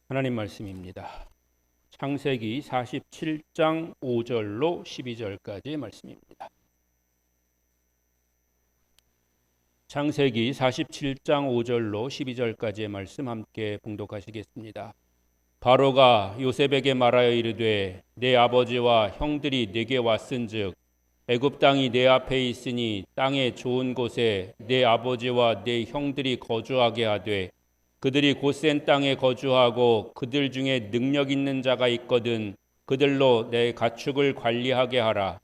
하나님 말씀입니다. 창세기 47장 5절로 12절까지의 말씀입니다. 창세기 47장 5절로 12절까지의 말씀 함께 봉독하시겠습니다. 바로가 요셉에게 말하여 이르되 내 아버지와 형들이 내게 왔은즉 애굽 땅이 내 앞에 있으니 땅의 좋은 곳에 내 아버지와 내 형들이 거주하게 하되 그들이 곧센 땅에 거주하고 그들 중에 능력 있는 자가 있거든 그들로 내 가축을 관리하게 하라.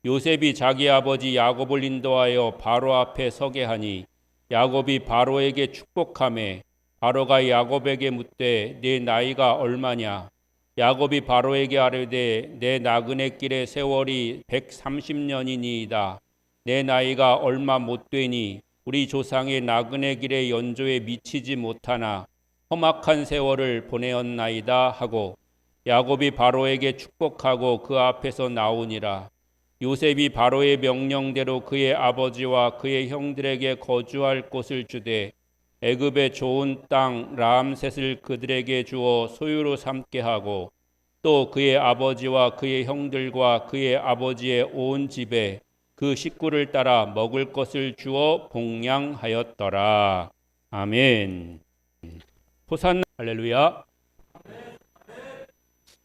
요셉이 자기 아버지 야곱을 인도하여 바로 앞에 서게 하니 야곱이 바로에게 축복하매 바로가 야곱에게 묻되 내 나이가 얼마냐? 야곱이 바로에게 아뢰되 내 나그네 길의 세월이 130년이니이다. 내 나이가 얼마 못 되니 우리 조상의 나그네 길의 연조에 미치지 못하나 험악한 세월을 보내었나이다 하고 야곱이 바로에게 축복하고 그 앞에서 나오니라. 요셉이 바로의 명령대로 그의 아버지와 그의 형들에게 거주할 곳을 주되 애굽의 좋은 땅 라암셋을 그들에게 주어 소유로 삼게 하고 또 그의 아버지와 그의 형들과 그의 아버지의 온 집에 그 식구를 따라 먹을 것을 주어 복량하였더라. 아멘. 호산나 할렐루야.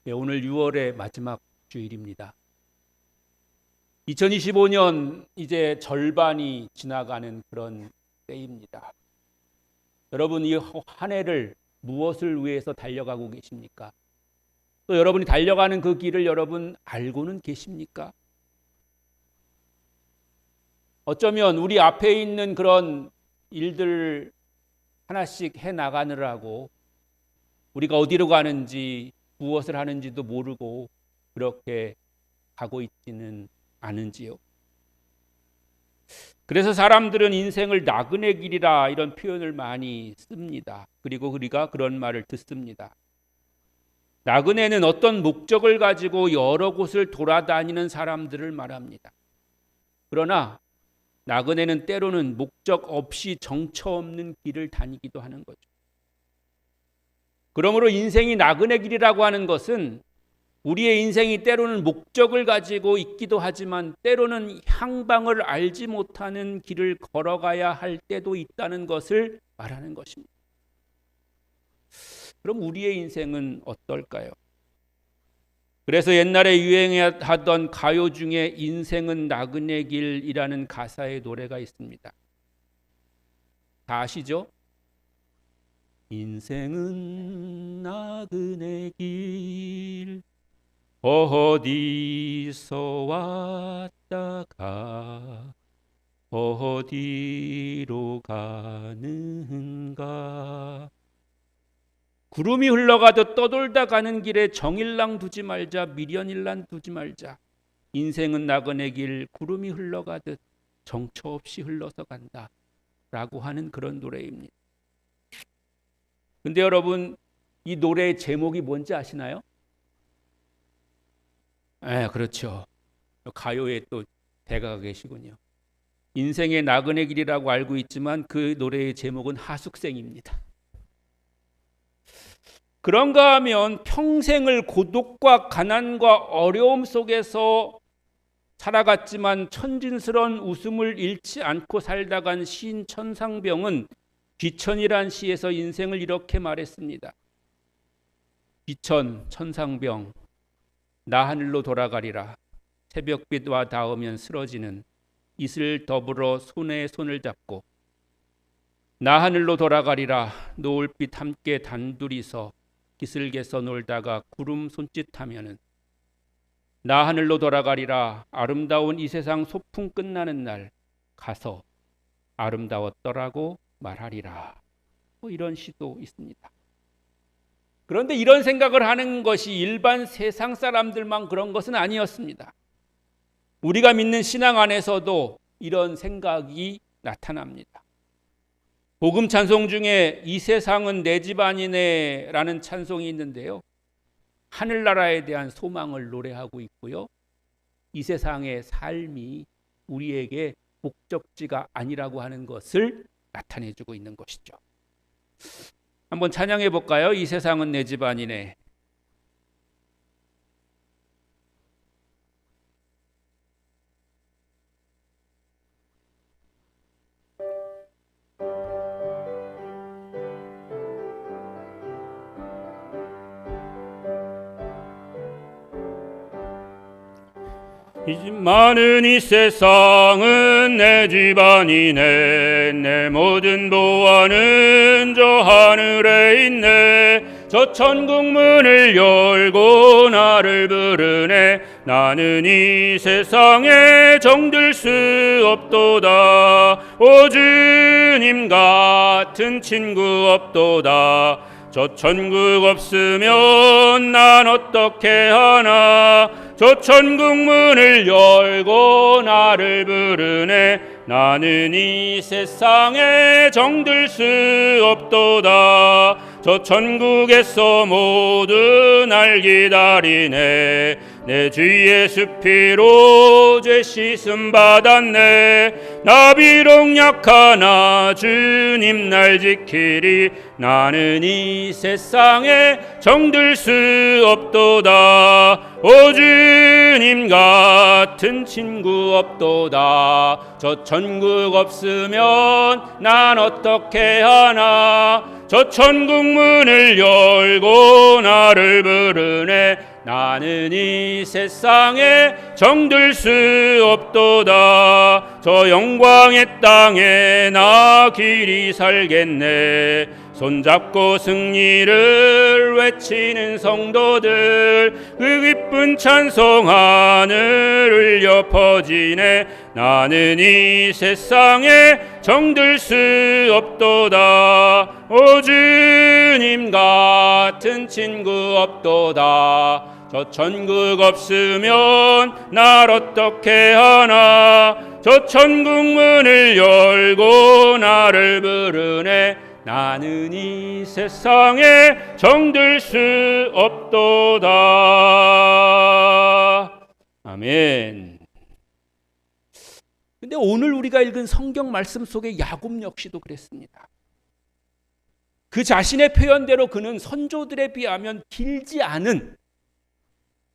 네, 오늘 6월의 마지막 주일입니다. 2025년 이제 절반이 지나가는 그런 때입니다. 여러분 이 한 해를 무엇을 위해서 달려가고 계십니까? 또 여러분이 달려가는 그 길을 여러분 알고는 계십니까? 어쩌면 우리 앞에 있는 그런 일들을 하나씩 해 나가느라고 우리가 어디로 가는지 무엇을 하는지도 모르고 그렇게 가고 있지는 않은지요. 그래서 사람들은 인생을 나그네 길이라 이런 표현을 많이 씁니다. 그리고 우리가 그런 말을 듣습니다. 나그네는 어떤 목적을 가지고 여러 곳을 돌아다니는 사람들을 말합니다. 그러나 나그네는 때로는 목적 없이 정처 없는 길을 다니기도 하는 거죠. 그러므로 인생이 나그네 길이라고 하는 것은 우리의 인생이 때로는 목적을 가지고 있기도 하지만 때로는 향방을 알지 못하는 길을 걸어가야 할 때도 있다는 것을 말하는 것입니다. 그럼 우리의 인생은 어떨까요? 그래서 옛날에 유행하던 가요 중에 인생은 나그네 길이라는 가사의 노래가 있습니다. 다 아시죠? 인생은 나그네 길 어디서 왔다가 어디로 가는가. 구름이 흘러가듯 떠돌다 가는 길에 정일랑 두지 말자, 미련일랑 두지 말자. 인생은 나그네 길 구름이 흘러가듯 정처 없이 흘러서 간다 라고 하는 그런 노래입니다. 근데 여러분 이 노래의 제목이 뭔지 아시나요? 그렇죠. 가요에 또 대가가 계시군요. 인생의 나그네 길이라고 알고 있지만 그 노래의 제목은 하숙생입니다. 그런가 하면 평생을 고독과 가난과 어려움 속에서 살아갔지만 천진스러운 웃음을 잃지 않고 살다 간 시인 천상병은 귀천이란 시에서 인생을 이렇게 말했습니다. 귀천, 천상병, 나 하늘로 돌아가리라. 새벽빛과 닿으면 쓰러지는 이슬 더불어 손에 손을 잡고 나 하늘로 돌아가리라. 노을빛 함께 단둘이서 기슭에서 놀다가 구름 손짓하면은 나 하늘로 돌아가리라. 아름다운 이 세상 소풍 끝나는 날 가서 아름다웠더라고 말하리라. 이런 시도 있습니다. 그런데 이런 생각을 하는 것이 일반 세상 사람들만 그런 것은 아니었습니다. 우리가 믿는 신앙 안에서도 이런 생각이 나타납니다. 복음 찬송 중에 이 세상은 내 집안이네 라는 찬송이 있는데요. 하늘나라에 대한 소망을 노래하고 있고요. 이 세상의 삶이 우리에게 목적지가 아니라고 하는 것을 나타내주고 있는 것이죠. 한번 찬양해 볼까요? 이 세상은 내 집 아니네. 많은 이 세상은 내 집 아니네. 내 모든 보안은 저 하늘에 있네. 저 천국 문을 열고 나를 부르네. 나는 이 세상에 정들 수 없도다. 오 주님 같은 친구 없도다. 저 천국 없으면 난 어떻게 하나. 저 천국 문을 열고 나를 부르네. 나는 이 세상에 정들 수 없도다. 저 천국에서 모두 날 기다리네. 내 주 예수 피로 죄 씻음 받았네. 나 비록 약하나 주님 날 지키리. 나는 이 세상에 정들 수 없도다. 오 주님 같은 친구 없도다. 저 천국 없으면 난 어떻게 하나. 저 천국 문을 열고 나를 부르네. 나는 이 세상에 정들 수 없도다. 저 영광의 땅에 나 길이 살겠네. 손잡고 승리를 외치는 성도들, 그 기쁜 찬송 하늘 울려 퍼지네. 나는 이 세상에 정들 수 없도다. 오 주님 같은 친구 없도다. 저 천국 없으면 날 어떻게 하나. 저 천국 문을 열고 나를 부르네. 나는 이 세상에 정들 수 없도다. 아멘. 근데 오늘 우리가 읽은 성경 말씀 속에 야곱 역시도 그랬습니다. 그 자신의 표현대로 그는 선조들에 비하면 길지 않은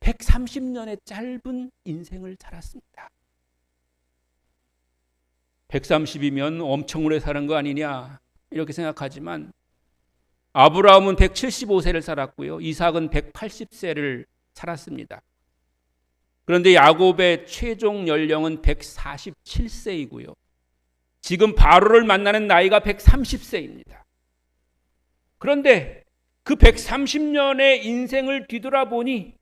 130년의 짧은 인생을 살았습니다. 130이면 엄청 오래 사는 거 아니냐 이렇게 생각하지만 아브라함은 175세를 살았고요. 이삭은 180세를 살았습니다. 그런데 야곱의 최종 연령은 147세이고요. 지금 바로를 만나는 나이가 130세입니다. 그런데 그 130년의 인생을 뒤돌아보니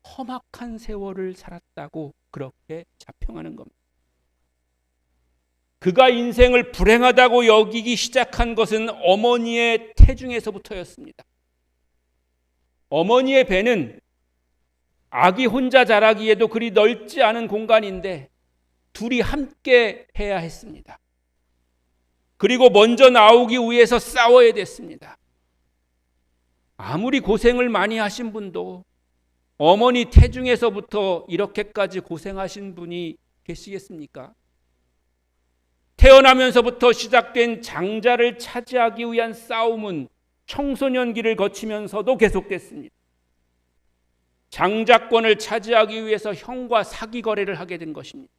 험악한 세월을 살았다고 그렇게 자평하는 겁니다. 그가 인생을 불행하다고 여기기 시작한 것은 어머니의 태중에서부터였습니다. 어머니의 배는 아기 혼자 자라기에도 그리 넓지 않은 공간인데 둘이 함께 해야 했습니다. 그리고 먼저 나오기 위해서 싸워야 됐습니다. 아무리 고생을 많이 하신 분도 어머니 태중에서부터 이렇게까지 고생하신 분이 계시겠습니까? 태어나면서부터 시작된 장자를 차지하기 위한 싸움은 청소년기를 거치면서도 계속됐습니다. 장자권을 차지하기 위해서 형과 사기 거래를 하게 된 것입니다.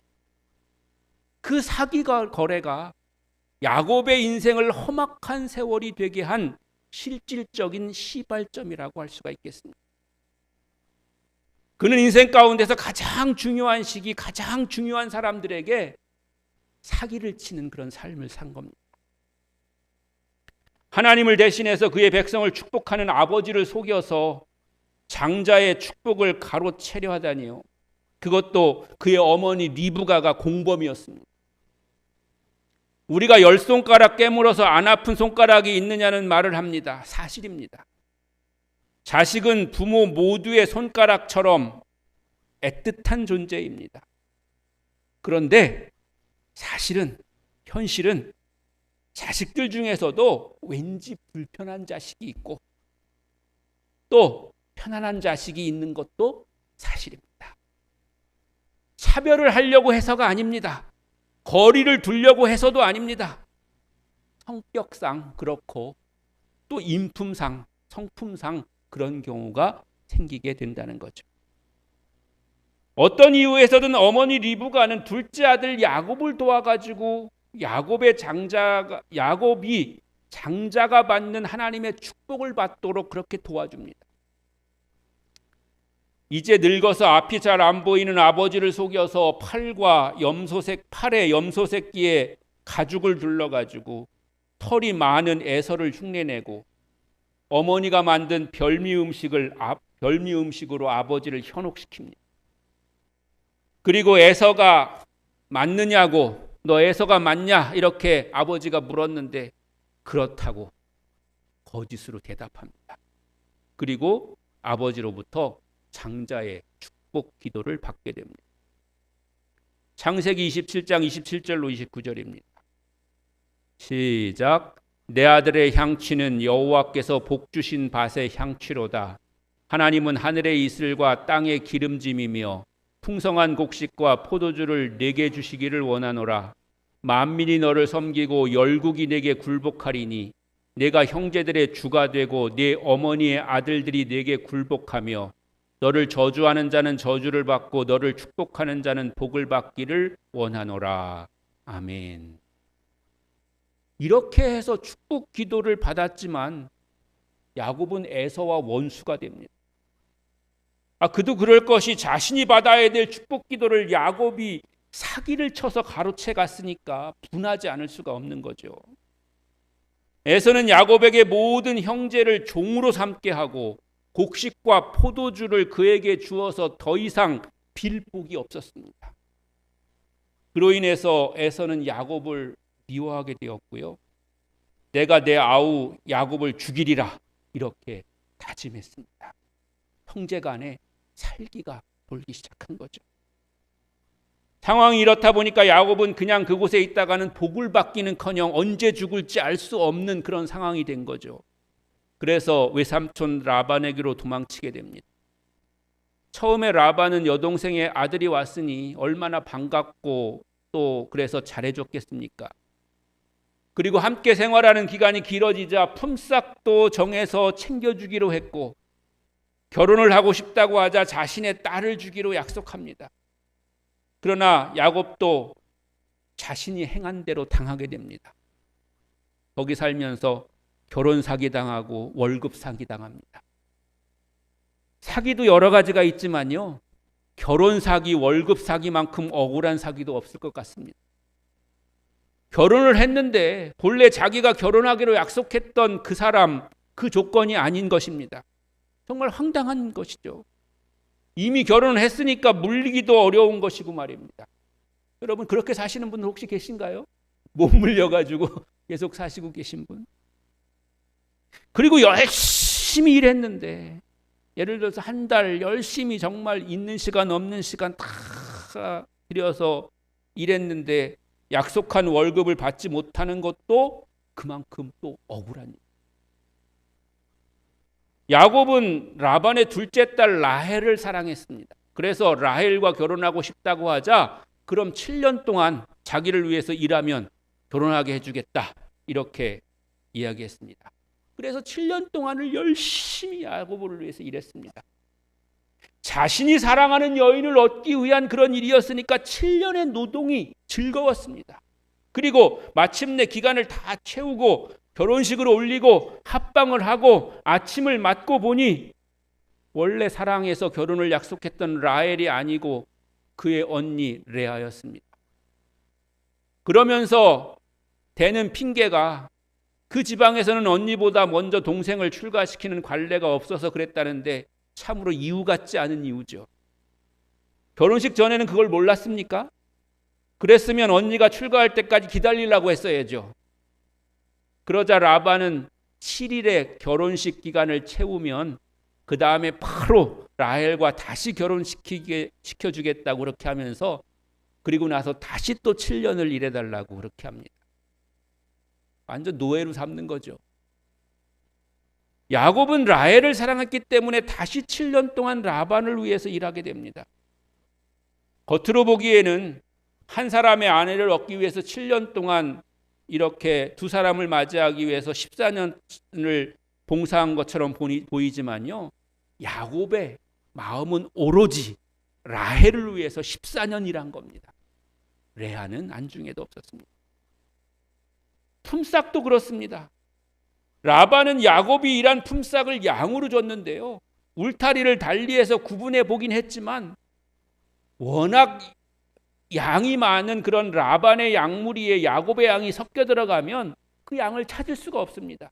그 사기 거래가 야곱의 인생을 험악한 세월이 되게 한 실질적인 시발점이라고 할 수가 있겠습니다. 그는 인생 가운데서 가장 중요한 시기, 가장 중요한 사람들에게 사기를 치는 그런 삶을 산 겁니다. 하나님을 대신해서 그의 백성을 축복하는 아버지를 속여서 장자의 축복을 가로채려 하다니요. 그것도 그의 어머니 리브가가 공범이었습니다. 우리가 10손가락 깨물어서 안 아픈 손가락이 있느냐는 말을 합니다. 사실입니다. 자식은 부모 모두의 손가락처럼 애틋한 존재입니다. 그런데 현실은 자식들 중에서도 왠지 불편한 자식이 있고 또 편안한 자식이 있는 것도 사실입니다. 차별을 하려고 해서가 아닙니다. 거리를 두려고 해서도 아닙니다. 성격상 그렇고 또 인품상, 성품상 그런 경우가 생기게 된다는 거죠. 어떤 이유에서든 어머니 리브가는 둘째 아들 야곱을 도와가지고 야곱이 장자가 받는 하나님의 축복을 받도록 그렇게 도와줍니다. 이제 늙어서 앞이 잘 안 보이는 아버지를 속여서 팔에 염소새끼에 가죽을 둘러가지고 털이 많은 에서를 흉내내고 어머니가 만든 별미 음식으로 아버지를 현혹시킵니다. 그리고 에서가 맞느냐고, 너 에서가 맞냐? 이렇게 아버지가 물었는데 그렇다고 거짓으로 대답합니다. 그리고 아버지로부터 장자의 축복 기도를 받게 됩니다. 창세기 27장 27절로 29절입니다. 시작. 내 아들의 향취는 여호와께서 복 주신 밭의 향취로다. 하나님은 하늘의 이슬과 땅의 기름짐이며 풍성한 곡식과 포도주를 내게 주시기를 원하노라. 만민이 너를 섬기고 열국이 내게 굴복하리니 내가 형제들의 주가 되고 네 어머니의 아들들이 내게 굴복하며 너를 저주하는 자는 저주를 받고 너를 축복하는 자는 복을 받기를 원하노라. 아멘. 이렇게 해서 축복 기도를 받았지만 야곱은 에서와 원수가 됩니다. 그도 그럴 것이 자신이 받아야 될 축복 기도를 야곱이 사기를 쳐서 가로채 갔으니까 분하지 않을 수가 없는 거죠. 에서는 야곱에게 모든 형제를 종으로 삼게 하고 곡식과 포도주를 그에게 주어서 더 이상 빌 복이 없었습니다. 그로 인해서 에서는 야곱을 미워하게 되었고요. 내가 내 아우 야곱을 죽이리라 이렇게 다짐했습니다. 형제간에 살기가 돌기 시작한 거죠. 상황이 이렇다 보니까 야곱은 그냥 그곳에 있다가는 복을 받기는커녕 언제 죽을지 알 수 없는 그런 상황이 된 거죠. 그래서 외삼촌 라반에게로 도망치게 됩니다. 처음에 라반은 여동생의 아들이 왔으니 얼마나 반갑고 또 그래서 잘해줬겠습니까? 그리고 함께 생활하는 기간이 길어지자 품삯도 정해서 챙겨주기로 했고 결혼을 하고 싶다고 하자 자신의 딸을 주기로 약속합니다. 그러나 야곱도 자신이 행한 대로 당하게 됩니다. 거기 살면서 결혼 사기 당하고 월급 사기 당합니다. 사기도 여러 가지가 있지만요. 결혼 사기, 월급 사기만큼 억울한 사기도 없을 것 같습니다. 결혼을 했는데 본래 자기가 결혼하기로 약속했던 그 사람, 그 조건이 아닌 것입니다. 정말 황당한 것이죠. 이미 결혼을 했으니까 물리기도 어려운 것이고 말입니다. 여러분 그렇게 사시는 분 혹시 계신가요? 못 물려가지고 계속 사시고 계신 분? 그리고 열심히 일했는데 예를 들어서 한 달 열심히 정말 있는 시간 없는 시간 다 들여서 일했는데 약속한 월급을 받지 못하는 것도 그만큼 또 억울한 일. 야곱은 라반의 둘째 딸 라헬을 사랑했습니다. 그래서 라헬과 결혼하고 싶다고 하자 그럼 7년 동안 자기를 위해서 일하면 결혼하게 해주겠다 이렇게 이야기했습니다. 그래서 7년 동안을 열심히 야곱을 위해서 일했습니다. 자신이 사랑하는 여인을 얻기 위한 그런 일이었으니까 7년의 노동이 즐거웠습니다. 그리고 마침내 기간을 다 채우고 결혼식을 올리고 합방을 하고 아침을 맞고 보니 원래 사랑해서 결혼을 약속했던 라헬이 아니고 그의 언니 레아였습니다. 그러면서 대는 핑계가 그 지방에서는 언니보다 먼저 동생을 출가시키는 관례가 없어서 그랬다는데 참으로 이유 같지 않은 이유죠. 결혼식 전에는 그걸 몰랐습니까? 그랬으면 언니가 출가할 때까지 기다리려고 했어야죠. 그러자 라반은 7일의 결혼식 기간을 채우면 그 다음에 바로 라헬과 다시 결혼시켜주겠다고 그렇게 하면서 그리고 나서 다시 또 7년을 일해달라고 그렇게 합니다. 완전 노예로 삼는 거죠. 야곱은 라헬을 사랑했기 때문에 다시 7년 동안 라반을 위해서 일하게 됩니다. 겉으로 보기에는 한 사람의 아내를 얻기 위해서 7년 동안 이렇게 두 사람을 맞이하기 위해서 14년을 봉사한 것처럼 보이지만요, 야곱의 마음은 오로지 라헬을 위해서 14년 일한 겁니다. 레아는 안중에도 없었습니다. 품삯도 그렇습니다. 라반은 야곱이 일한 품삯을 양으로 줬는데요, 울타리를 달리해서 구분해 보긴 했지만 워낙 양이 많은 그런 라반의 양무리에 야곱의 양이 섞여 들어가면 그 양을 찾을 수가 없습니다.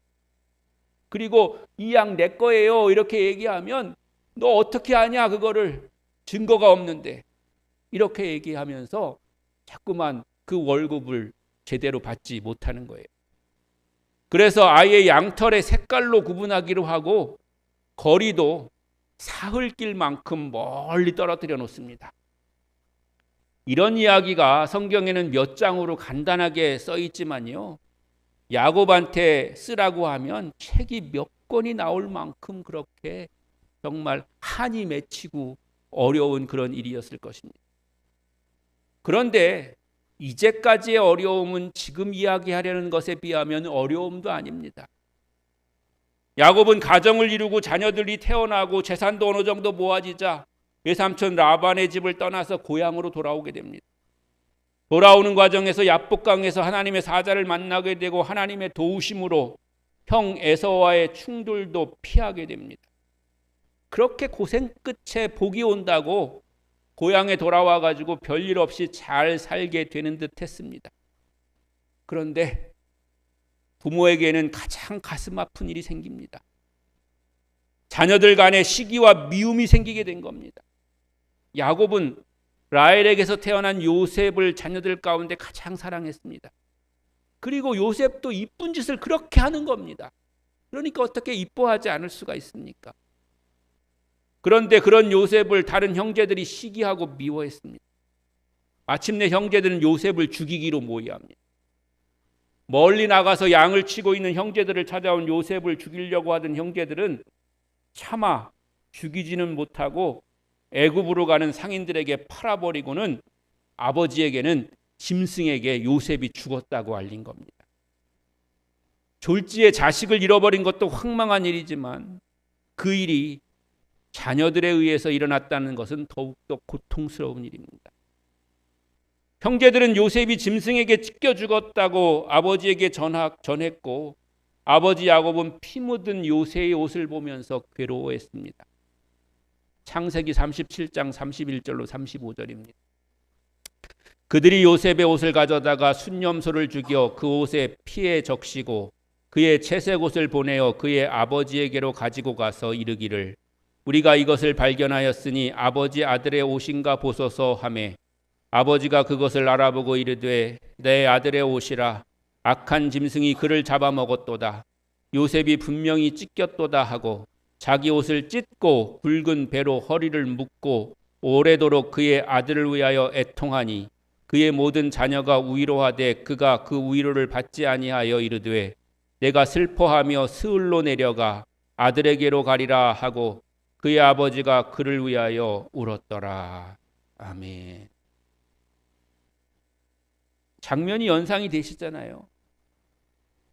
그리고 이 양 내 거예요 이렇게 얘기하면 너 어떻게 아냐, 그거를 증거가 없는데, 이렇게 얘기하면서 자꾸만 그 월급을 제대로 받지 못하는 거예요. 그래서 아예 양털의 색깔로 구분하기로 하고 거리도 사흘길만큼 멀리 떨어뜨려 놓습니다. 이런 이야기가 성경에는 몇 장으로 간단하게 써 있지만요, 야곱한테 쓰라고 하면 책이 몇 권이 나올 만큼 그렇게 정말 한이 맺히고 어려운 그런 일이었을 것입니다. 그런데 이제까지의 어려움은 지금 이야기하려는 것에 비하면 어려움도 아닙니다. 야곱은 가정을 이루고 자녀들이 태어나고 재산도 어느 정도 모아지자 외삼촌 라반의 집을 떠나서 고향으로 돌아오게 됩니다. 돌아오는 과정에서 야복강에서 하나님의 사자를 만나게 되고 하나님의 도우심으로 형 에서와의 충돌도 피하게 됩니다. 그렇게 고생 끝에 복이 온다고 고향에 돌아와 가지고 별일 없이 잘 살게 되는 듯 했습니다. 그런데 부모에게는 가장 가슴 아픈 일이 생깁니다. 자녀들 간에 시기와 미움이 생기게 된 겁니다. 야곱은 라헬에게서 태어난 요셉을 자녀들 가운데 가장 사랑했습니다. 그리고 요셉도 이쁜 짓을 그렇게 하는 겁니다. 그러니까 어떻게 이뻐하지 않을 수가 있습니까? 그런데 그런 요셉을 다른 형제들이 시기하고 미워했습니다. 마침내 형제들은 요셉을 죽이기로 모의합니다. 멀리 나가서 양을 치고 있는 형제들을 찾아온 요셉을 죽이려고 하던 형제들은 차마 죽이지는 못하고 애굽으로 가는 상인들에게 팔아버리고는 아버지에게는 짐승에게 요셉이 죽었다고 알린 겁니다. 졸지에 자식을 잃어버린 것도 황망한 일이지만 그 일이 자녀들에 의해서 일어났다는 것은 더욱더 고통스러운 일입니다. 형제들은 요셉이 짐승에게 찢겨 죽었다고 아버지에게 전했고 아버지 야곱은 피 묻은 요셉의 옷을 보면서 괴로워했습니다. 창세기 37장 31절로 35절입니다. 그들이 요셉의 옷을 가져다가 순념소를 죽여 그 옷에 피에 적시고 그의 채색 옷을 보내어 그의 아버지에게로 가지고 가서 이르기를 우리가 이것을 발견하였으니 아버지 아들의 옷인가 보소서 하매 아버지가 그것을 알아보고 이르되 내 아들의 옷이라 악한 짐승이 그를 잡아먹었도다. 요셉이 분명히 찢겼도다 하고 자기 옷을 찢고 굵은 배로 허리를 묶고 오래도록 그의 아들을 위하여 애통하니 그의 모든 자녀가 위로하되 그가 그 위로를 받지 아니하여 이르되 내가 슬퍼하며 스을로 내려가 아들에게로 가리라 하고 그의 아버지가 그를 위하여 울었더라. 아멘. 장면이 연상이 되시잖아요.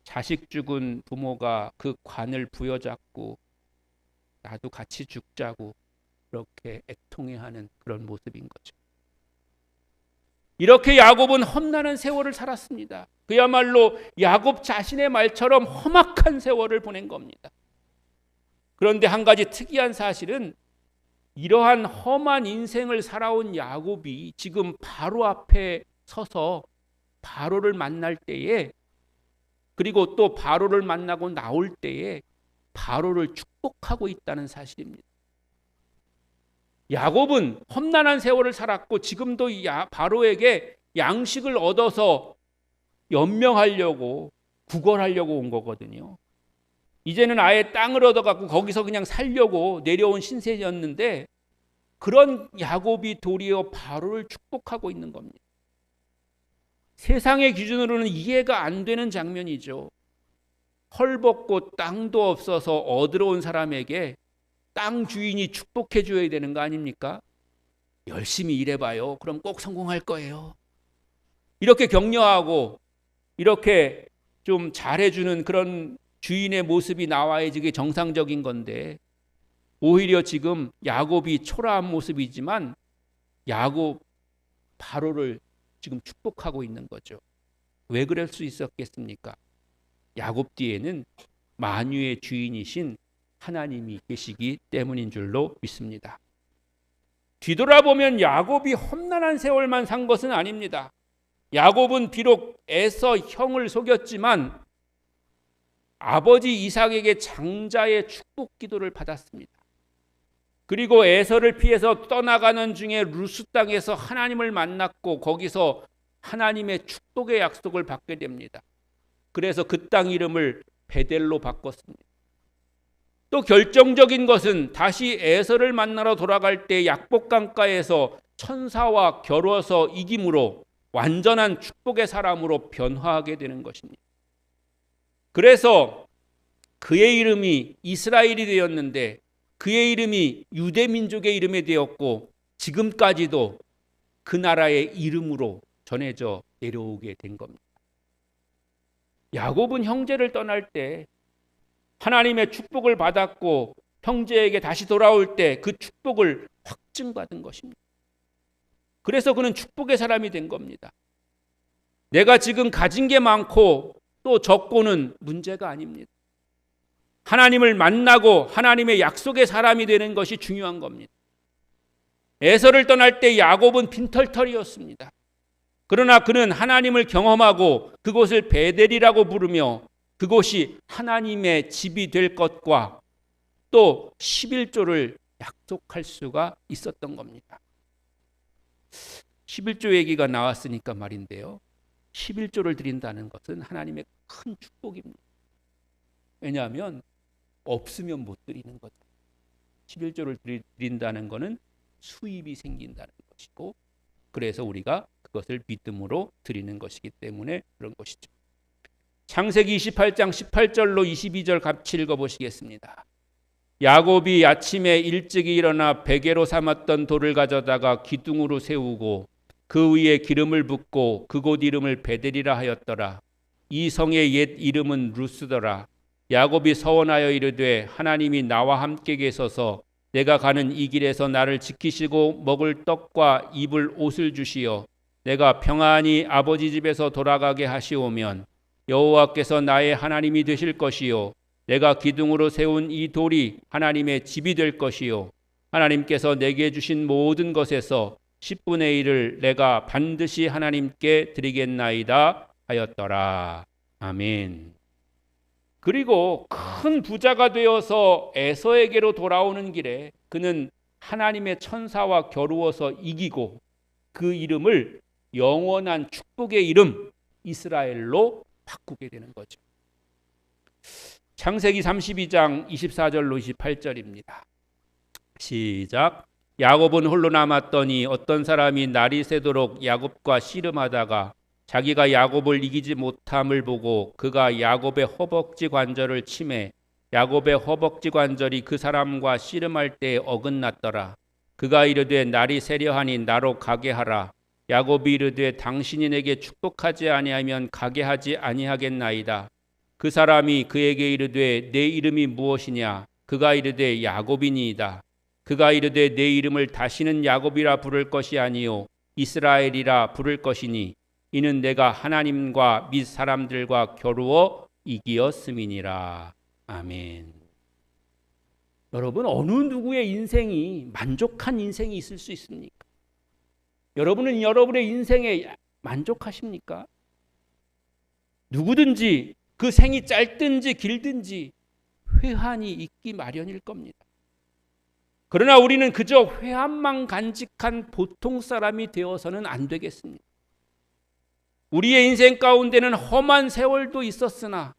자식 죽은 부모가 그 관을 부여잡고 나도 같이 죽자고 그렇게 애통해하는 그런 모습인 거죠. 이렇게 야곱은 험난한 세월을 살았습니다. 그야말로 야곱 자신의 말처럼 험악한 세월을 보낸 겁니다. 그런데 한 가지 특이한 사실은 이러한 험한 인생을 살아온 야곱이 지금 바로 앞에 서서 바로를 만날 때에 그리고 또 바로를 만나고 나올 때에 바로를 축복하고 있다는 사실입니다. 야곱은 험난한 세월을 살았고 지금도 바로에게 양식을 얻어서 연명하려고 구걸하려고 온 거거든요. 이제는 아예 땅을 얻어갖고 거기서 그냥 살려고 내려온 신세였는데 그런 야곱이 도리어 바로를 축복하고 있는 겁니다. 세상의 기준으로는 이해가 안 되는 장면이죠. 헐벗고 땅도 없어서 얻으러온 사람에게 땅 주인이 축복해 줘야 되는 거 아닙니까? 열심히 일해봐요. 그럼 꼭 성공할 거예요. 이렇게 격려하고 이렇게 좀 잘해주는 그런 주인의 모습이 나와야지 그게 정상적인 건데 오히려 지금 야곱이 초라한 모습이지만 야곱 바로를 지금 축복하고 있는 거죠. 왜 그럴 수 있었겠습니까? 야곱 뒤에는 만유의 주인이신 하나님이 계시기 때문인 줄로 믿습니다. 뒤돌아보면 야곱이 험난한 세월만 산 것은 아닙니다. 야곱은 비록 에서 형을 속였지만 아버지 이삭에게 장자의 축복 기도를 받았습니다. 그리고 에서를 피해서 떠나가는 중에 루스 땅에서 하나님을 만났고 거기서 하나님의 축복의 약속을 받게 됩니다. 그래서 그 땅 이름을 베델로 바꿨습니다. 또 결정적인 것은 다시 에서를 만나러 돌아갈 때 약복강가에서 천사와 겨루어서 이김으로 완전한 축복의 사람으로 변화하게 되는 것입니다. 그래서 그의 이름이 이스라엘이 되었는데 그의 이름이 유대민족의 이름이 되었고 지금까지도 그 나라의 이름으로 전해져 내려오게 된 겁니다. 야곱은 형제를 떠날 때 하나님의 축복을 받았고 형제에게 다시 돌아올 때 그 축복을 확증받은 것입니다. 그래서 그는 축복의 사람이 된 겁니다. 내가 지금 가진 게 많고 또 적고는 문제가 아닙니다. 하나님을 만나고 하나님의 약속의 사람이 되는 것이 중요한 겁니다. 에서를 떠날 때 야곱은 빈털털이었습니다. 그러나 그는 하나님을 경험하고 그곳을 베델이라고 부르며 그곳이 하나님의 집이 될 것과 또 11조를 약속할 수가 있었던 겁니다. 11조 얘기가 나왔으니까 말인데요. 11조를 드린다는 것은 하나님의 큰 축복입니다. 왜냐하면 없으면 못 드리는 거죠. 11조를 드린다는 것은 수입이 생긴다는 것이고 그래서 우리가 그것을 믿음으로 드리는 것이기 때문에 그런 것이죠. 창세기 28장 18절로 22절 같이 읽어보시겠습니다. 야곱이 아침에 일찍이 일어나 베개로 삼았던 돌을 가져다가 기둥으로 세우고 그 위에 기름을 붓고 그곳 이름을 베델이라 하였더라. 이 성의 옛 이름은 루스더라. 야곱이 서원하여 이르되 하나님이 나와 함께 계셔서 내가 가는 이 길에서 나를 지키시고 먹을 떡과 입을 옷을 주시어 내가 평안히 아버지 집에서 돌아가게 하시오면 여호와께서 나의 하나님이 되실 것이요 내가 기둥으로 세운 이 돌이 하나님의 집이 될 것이요 하나님께서 내게 주신 모든 것에서 10분의 1을 내가 반드시 하나님께 드리겠나이다 하였더라. 아멘. 그리고 큰 부자가 되어서 에서에게로 돌아오는 길에 그는 하나님의 천사와 겨루어서 이기고 그 이름을 영원한 축복의 이름 이스라엘로 바꾸게 되는 거죠. 창세기 32장 24절로 28절입니다. 시작. 야곱은 홀로 남았더니 어떤 사람이 날이 새도록 야곱과 씨름하다가 자기가 야곱을 이기지 못함을 보고 그가 야곱의 허벅지 관절을 치매 야곱의 허벅지 관절이 그 사람과 씨름할 때에 어긋났더라. 그가 이르되 날이 새려하니 나로 가게 하라. 야곱이 이르되 당신이 내게 축복하지 아니하면 가게 하지 아니하겠나이다. 그 사람이 그에게 이르되 내 이름이 무엇이냐? 그가 이르되 야곱이니이다. 그가 이르되 내 이름을 다시는 야곱이라 부를 것이 아니요 이스라엘이라 부를 것이니 이는 내가 하나님과 및 사람들과 겨루어 이기었음이니라. 아멘. 여러분 어느 누구의 인생이 만족한 인생이 있을 수 있습니까? 여러분은 여러분의 인생에 만족하십니까? 누구든지 그 생이 짧든지 길든지 회한이 있기 마련일 겁니다. 그러나 우리는 그저 회한만 간직한 보통 사람이 되어서는 안 되겠습니다. 우리의 인생 가운데는 험한 세월도 있었으나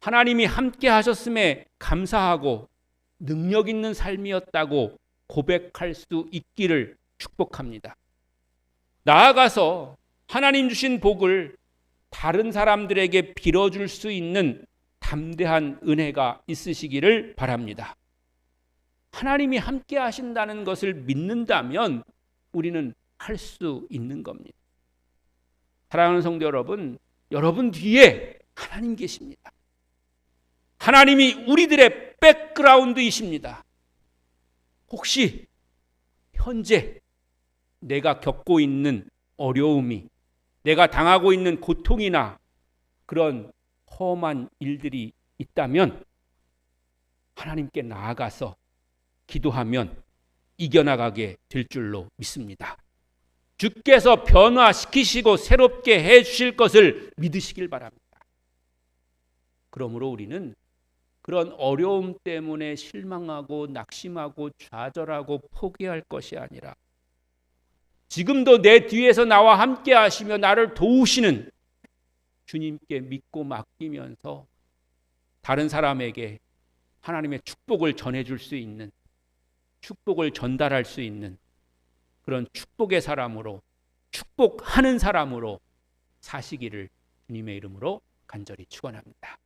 하나님이 함께 하셨음에 감사하고 능력 있는 삶이었다고 고백할 수 있기를 축복합니다. 나아가서 하나님 주신 복을 다른 사람들에게 빌어줄 수 있는 담대한 은혜가 있으시기를 바랍니다. 하나님이 함께 하신다는 것을 믿는다면 우리는 할 수 있는 겁니다. 사랑하는 성도 여러분, 여러분 뒤에 하나님 계십니다. 하나님이 우리들의 백그라운드이십니다. 혹시 현재 내가 겪고 있는 어려움이, 내가 당하고 있는 고통이나 그런 험한 일들이 있다면 하나님께 나아가서 기도하면 이겨나가게 될 줄로 믿습니다. 주께서 변화시키시고 새롭게 해 주실 것을 믿으시길 바랍니다. 그러므로 우리는 그런 어려움 때문에 실망하고 낙심하고 좌절하고 포기할 것이 아니라 지금도 내 뒤에서 나와 함께 하시며 나를 도우시는 주님께 믿고 맡기면서 다른 사람에게 하나님의 축복을 전해줄 수 있는, 축복을 전달할 수 있는 그런 축복의 사람으로, 축복하는 사람으로 사시기를 주님의 이름으로 간절히 축원합니다.